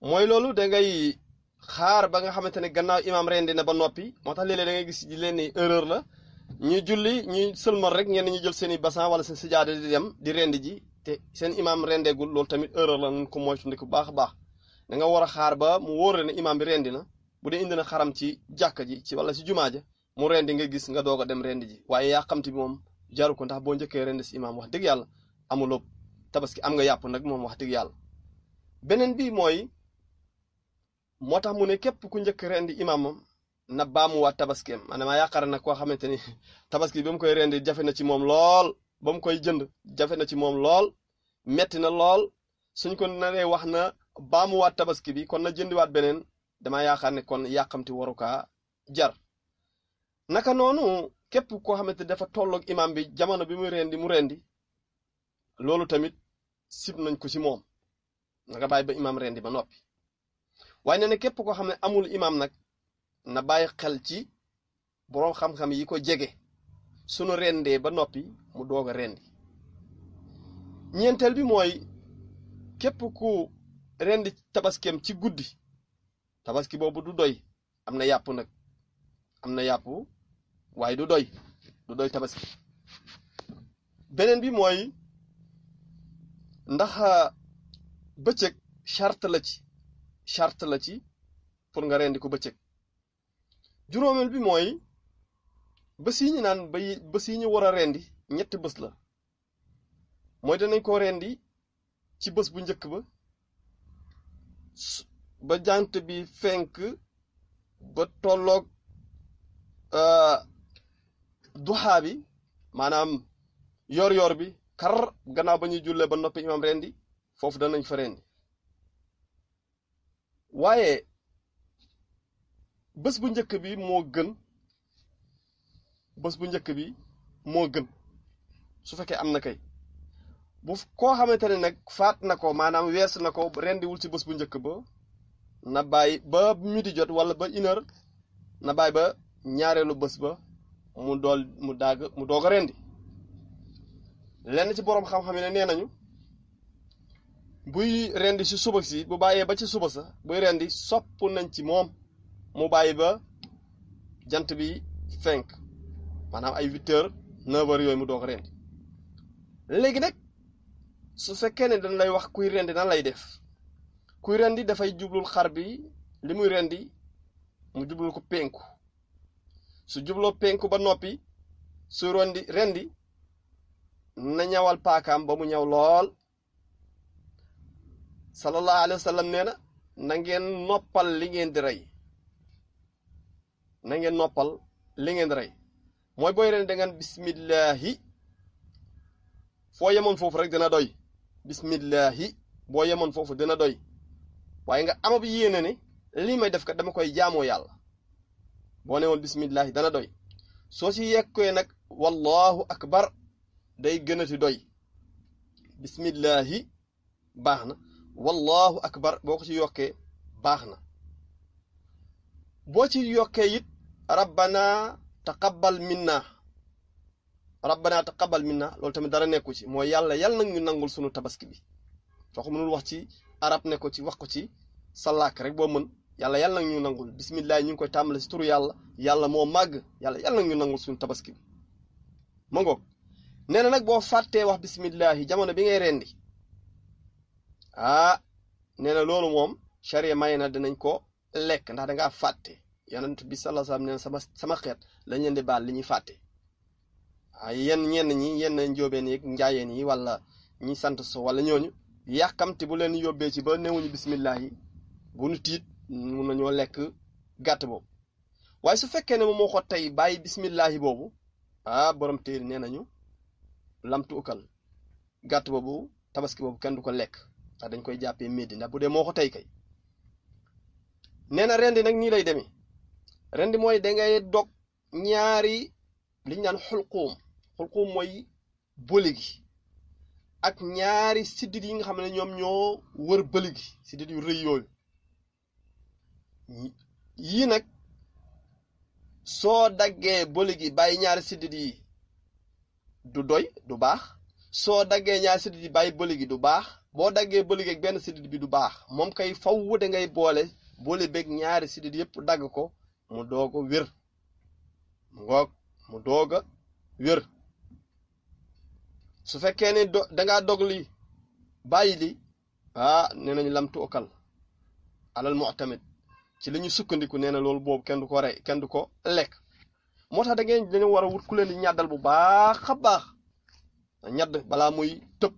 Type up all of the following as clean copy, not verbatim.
mooy loolu da ngay xaar ba nga xamante ne gannaaw imaam rendi na ba noppi moo tax léeg-léeg da ngay gis di leen ni erreur la ñuy julli ñuy sëlmal rek ñenn ñu jël seen i basan wala seen sijaada di dem di rendi ji te seen imaam rendeegul loolu tamit erreur la nañ ko moytandiku bu baax a baax da nga war a xaar ba mu wóor ne imaam bi rendi na bu dee indi na xaram ci jàkka ji ci wala ci jumaa ja mu rendi nga gis nga doog a dem rendi ji waaye yaa xamti bi moom jaru ko ndax boo njëkkee rendi si imaam wax dëgg yàlla amuloo tabaski am nga yàpp nag moom wax dëgg yàlla beneen bi mooy moo tax mu ne képp ku njëkk rendi imaamam na baamuwaat tabaskeem maanaam maa yaakaar nag koo xamante ni tabaski ba mu koy rendi jafe na ci moom lool ba mu koy jënd jafe na ci moom lool metti na lool suñ ko naree wax na baamuwaat tabaski bi kon na jëndiwaat beneen dama yaakaar ne kon yàqamti waru kaa jar naka noonu képp koo xamante dafa tolloog imaam bi jamono bi muy rendi mu rendi loolu tamit sib nañ ko ci moom nga bàyyi ba imaam rendi ba noppi waaye nee na képp koo xam ne amul imaam nag na bàyyi xel ci boroom xam-xam yi ko jege sunu rendee ba noppi mu doog a rendi ñeenteel bi mooy képp ku rendi tabaskeem ci guddi tabaski boobu du doy am na yàpp nag am na yàpp waaye du doy tabaski beneen bi mooy ndax bëccëg charte la ci pour nga rendi ko bëccëg juróomeel bi mooy bés yi ñu naan bés yi ñu war a rendi ñetti bés la mooy danañ ko rendi ci bés bu njëkk ba jant bi fenk ba tolloog duxaa bi maanaam yor bi kar gannaaw ba ñuy jullee ba noppi imam rendi foofu danañ fa rendi waaye bés bu njëkk bi moo gën su fekkee am na kay bu koo xamante ne nag faat na ko maanaam wees na ko rendiwul ci bés bu njëkk ba na bàyyi ba midi jot wala ba une heure na bàyyi ba ñaareelu bés ba mu doog a rendi lenn ci boroom xam-xam yi ne nee nañu buy rendi ci suba si bu bàyyee ba ci suba sa buy rendi sopp nañ ci moom mu bàyyi ba jant bi fenk maanaam ay 8 heures 9 heures yooyu mu doog a rendi léegi nag su fekkee ne dañ lay wax kuy rendi nan lay def kuy rendi dafay jublul xar bi li muy rendi mu jublul ko penku su jubloo penku ba noppi su rendi na ñawal paakaam ba mu ñaw lool sallallahu alayhi wa sallam nee na ngeen noppal li ngeen di rey mooy booy rendi da ngeen bismillahi foo yemoon foofu rek dina doy bismillahi boo yemoon foofu dina doy waaye nga ama bi yéene ne lii may def kat dama koy jaamoo yàlla boo ne woon bismillahi dana doy soo ci yekkee nag wallahu akbar day gënati doy bismillahi baax na wallahu akbar boo ko ci yokkee baax na boo ci yokkee it rabbana taqabbal minna loolu tamit dara nekku ci mooy yàlla nag ñu nangul sunu tabaski bi soo ko mënul wax ci arab ne ko ci wax ko ci sa làkk rek boo mën yàlla nag ñu nangul bismillah ñu ngi koy tàmbale ci turu yàlla moo màgg yàlla nag ñu nangul sunu tabaski bi ma ngoog nee na nag boo fàttee wax bismillahi jamono bi ngay rendi nee na loolu moom charia may na dinañ ko lekk ndax dangaa fàtte yonent bi sallallahu alayhi wasallam nee na sama xeet lañ leen di baal li ñuy fàtte ñenn ñi yenn njóobeen yi njaayeen yi wala ñi sant so wala ñooñu yàkkamti bu leen yóbbee ci ba newuñu bismillahi bu nu tiit mun nañoo lekk gàtt boobu waaye su fekkee ne moom moo ko tey bàyyi bismillahi boobu borom téeri nee nañu lamtu ukal gàtt boobu tabaski boobu kenn du ko lekk ndax dañ koy jàppee médi ndax bu dee moo ko tey kay nee na rendi nag nii lay demee rendi mooy dangay dog ñaari liñ naan xulquum mooy bëli gi ak ñaari siddit yi nga xam ne ñoom ñoo wër bëli gi siddit yu rëy yooyu yii nag soo daggee bëli gi bàyyi ñaari siddit yi du doy du baax soo daggee ñaari siddit yi bàyyi bëli gi du baax boo daggee bëli geeg benn sidit bi du baax moom kay faw da ngay boole beeg ñaari sidit yëpp dagg ko mu doog a wér mu doog a wér su fekkee ne dangaa dog li bàyyi li nee nañ lam tuukal alal mu'tamid ci li ñu sukkandiku nee na loolu boobu kenn du ko rey kenn du ko lekk moo tax dañu war a wut ku leen di ñàddal bu baax a baax ñadd balaa muy tëb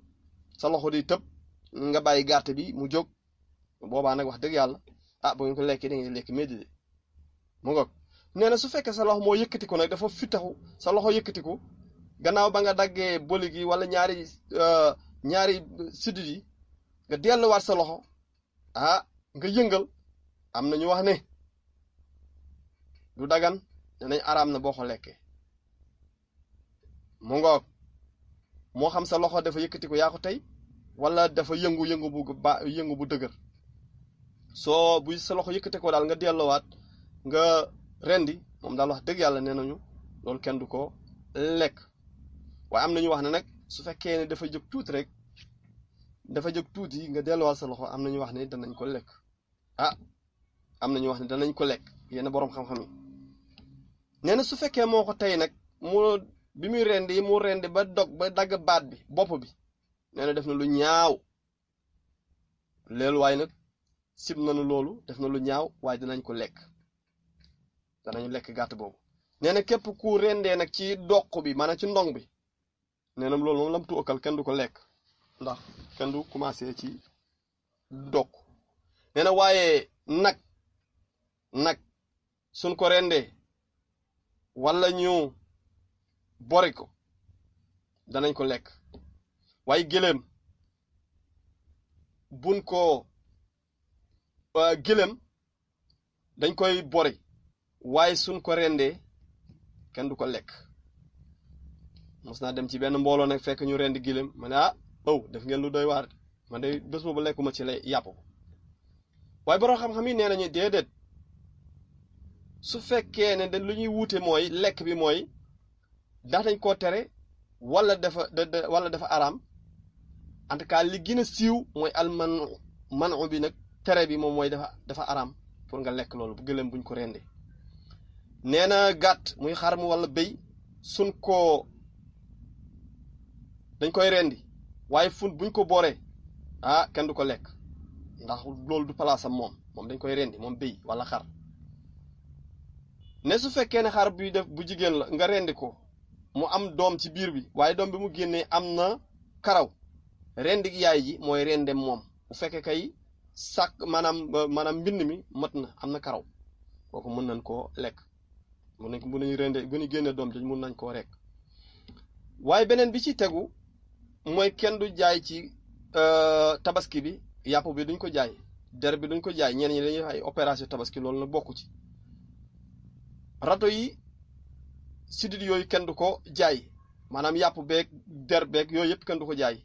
sa loxo di tëb nga bàyyi gàtt bi mu jóg boobaa nag wax dëgg yàlla bu ngeen ko lekkee da ngeen lekk médi de mu ngoog nee na su fekkee sa loxo moo yëkkatiku nag dafa fitaxu sa loxo yëkkatiku gannaaw ba nga daggee boli gi wala ñaari sidit yi nga delluwaat sa loxo nga yëngal am na ñu wax ne du dagan danañ araam na boo ko lekkee mu ngoog moo xam sa loxo dafa yëkkatiku yaa ko tey wala dafa yëngu bu dëgër soo bu sa loxo yëkkatikoo daal nga delluwaat nga rendi moom daal wax dëgg yàlla nee nañu loolu kenn du ko lekk waaye am na ñu wax ne nag su fekkee ne dafa jóg tuuti rek dafa jóg tuuti nga delluwaat sa loxo am na ñu wax ne danañ ko lekk am na ñu wax ne danañ ko lekk yenn boroom xam-xam yi nee na su fekkee moo ko tey nag bi muy rendi ba dagg baat bi bopp bi nee na def na lu ñaaw leelu waaye nag sib nañu loolu def na lu ñaaw waaye danañ ko lekk danañu lekk gàtt boobu nee na képp ku rendee nag ci doq bi maanaam ci ndong bi nee na loolu moom lam tuukal kenn du ko lekk ndax kenn du commencé ci doq nee na waaye nag suñ ko rendee wala ñu bori ko danañ ko lekk waaye gëléem buñ ko gëléem dañ koy bori waaye suñ ko rendee kenn du ko lekk mos naa dem ci benn mbooloo nag fekk ñu rendi gëléem ma ne def ngeen lu doy waar man de bés boobu lekkuma ci lay yàpp waaye borom xam-xam yi nee nañu déedéet su fekkee ne lu ñuy wuute mooy lekk bi mooy ndax dañ koo tere wala dafa araam en tout cas li gën a siiw mooy manu bi nag tere bi moom mooy dafa araam pour nga lekk loolu bu gëléem buñ ko rendee nee na gàtt muy xar mu wala béy suñ ko dañ koy rendi waaye buñ ko booree kenn du ko lekk ndax loolu du palaasam moom dañ koy rendi moom béy wala xar ne su fekkee ne xar buy def bu jigéen la nga rendi ko mu am doom ci biir bi waaye doom bi mu génnee am na karaw rendi yaay ji mooy rendem moom bu fekkee kay maanaam mbind mi mat na am na karaw kooku mën nañ koo lekk mën nañu rende bu ñu génnee doom ji mën nañ koo rek waaye beneen bi ci tegu mooy kenn du jaay ci tabaski bi yàpp bi duñ ko jaay der bi duñ ko jaay ñenn ñi dañuy ay opération tabaski loolu nag bokku ci rato yi sidit yooyu kenn du ko jaay maanaam yàpp beeg der beeg yooyu yëpp kenn du ko jaay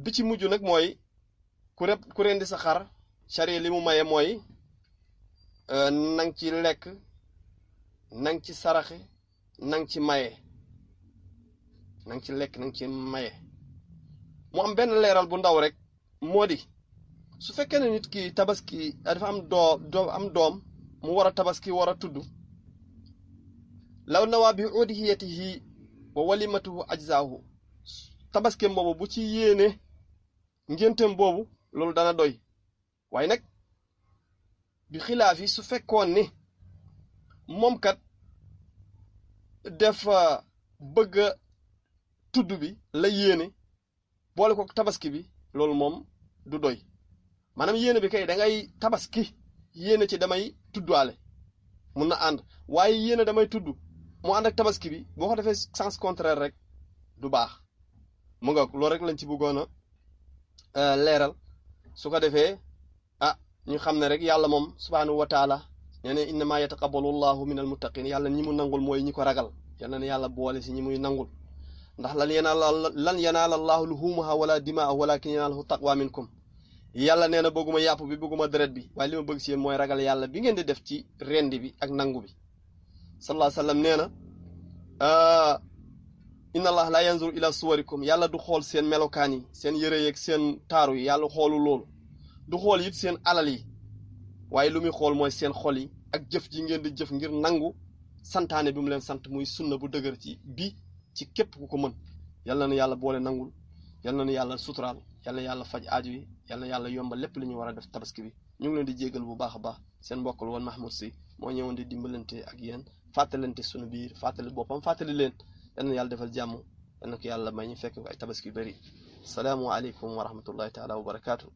bi ci mujj nag mooy ku rendi sa xar charia li mu maye mooy nang ci lekk nang ci saraxe nang ci maye nang ci lekk nang ci maye mu am benn leeral bu ndaw rek moo di su fekkee ne nit ki tabaski dafa am doom mu war a tabaski war a tudd law nawaa bi udhiyatihi wa walimatuhu ajzaahu tabaskeem boobu bu ci yéene ngénteem boobu loolu dana doy waaye nag bi xilaaf yi su fekkoon ni moom kat dafa bëgg a tudd bi la yéene boole ko tabaski bi loolu moom du doy maanaam yéene bi kay da ngay tabaski yéene ci damay tuddaale mun na ànd waaye yéene damay tudd mu ànd ak tabaski bi boo ko defee sens contraire rek du baax mu nga loolu rek lañ ci bëggoon a leeral su ko defee ñu xam ne rek yàlla moom subhaanahu wa taala nee na innama yataqabbalu llahu min al muttaqin yàlla ñi mu nangul mooy ñi ko ragal yàlla na yàlla boole si ñi muy nangul ndax lan yanaala allahu luhumaha wala dimaaha walakin yanaaluhu taqwa minkum yàlla nee na bëgguma yàpp bi bëgguma deret bi waaye li ma bëgg si yéen mooy ragal yàlla bi ngeen di def ci rendi bi ak nangu bi sallallahu alayhi wa sallam nee na inna allah la yanzur ila suwarikum yàlla du xool seen melokaan yi seen yëre yeeg seen taaru yi yàlla xoolu loolu du xool it seen alal yi waaye lu muy xool mooy seen xol yi ak jëf ji ngeen di jëf ngir nangu santaane bi mu leen sant muy sunna bu dëgër ci képp ku ko mën yal na nu yàlla boole nangul yal na nu yàlla suturaal yal na yàlla faj aaju yi yal na yàlla yombal lépp li ñu war a def tabaski bi ñu ngi leen di jéggal bu baax a baax seen mbokk la woon Mahmoud Sy moo ñëwoon di dimbalante ak yéen fàttalante sunu biir fàttali boppam fàttali leen yal na yàlla defal jàmm yal na ko yàlla may ñu fekk ko ay tabaski yu bëri salaamu aleykum wa rahmatullahi taala wa barakaatu.